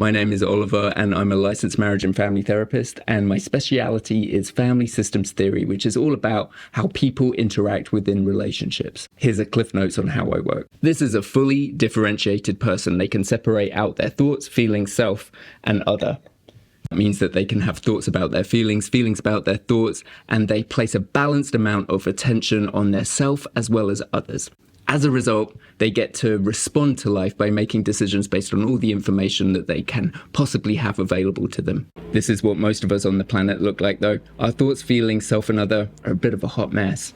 My name is Oliver and I'm a licensed marriage and family therapist, and my speciality is family systems theory, which is all about how people interact within relationships. Here's a cliff notes on how I work. This is a fully differentiated person. They can separate out their thoughts, feelings, self, and other. That means that they can have thoughts about their feelings, feelings about their thoughts, and they place a balanced amount of attention on their self as well as others. As a result, they get to respond to life by making decisions based on all the information that they can possibly have available to them. This is what most of us on the planet look like, though. Our thoughts, feelings, self, and other are a bit of a hot mess.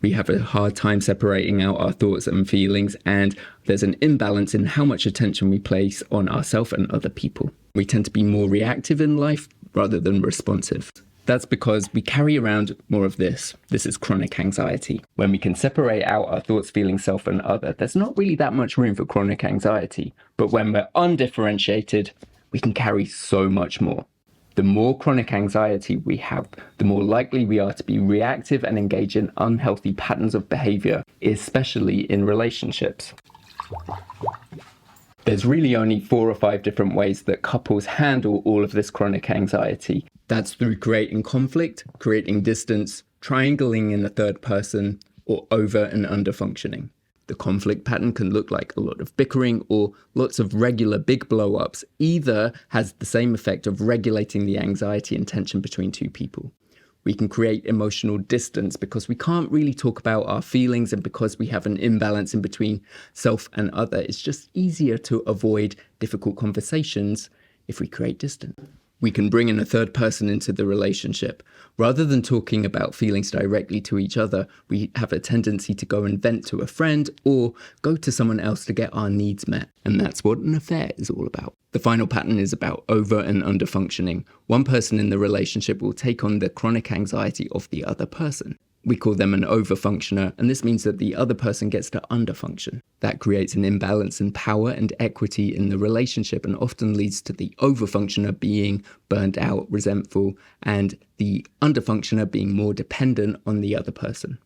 We have a hard time separating out our thoughts and feelings, and there's an imbalance in how much attention we place on ourselves and other people. We tend to be more reactive in life rather than responsive. That's because we carry around more of this. This is chronic anxiety. When we can separate out our thoughts, feelings, self, and other, there's not really that much room for chronic anxiety. But when we're undifferentiated, we can carry so much more. The more chronic anxiety we have, the more likely we are to be reactive and engage in unhealthy patterns of behavior, especially in relationships. There's really only 4 or 5 different ways that couples handle all of this chronic anxiety. That's through creating conflict, creating distance, triangling in a third person, or over and under functioning. The conflict pattern can look like a lot of bickering or lots of regular big blow-ups. Either has the same effect of regulating the anxiety and tension between two people. We can create emotional distance because we can't really talk about our feelings, and because we have an imbalance in between self and other, it's just easier to avoid difficult conversations if we create distance. We can bring in a third person into the relationship. Rather than talking about feelings directly to each other, we have a tendency to go and vent to a friend or go to someone else to get our needs met. And that's what an affair is all about. The final pattern is about over and under functioning. One person in the relationship will take on the chronic anxiety of the other person. We call them an overfunctioner, and this means that the other person gets to underfunction. That creates an imbalance in power and equity in the relationship, and often leads to the overfunctioner being burnt out, resentful, and the underfunctioner being more dependent on the other person.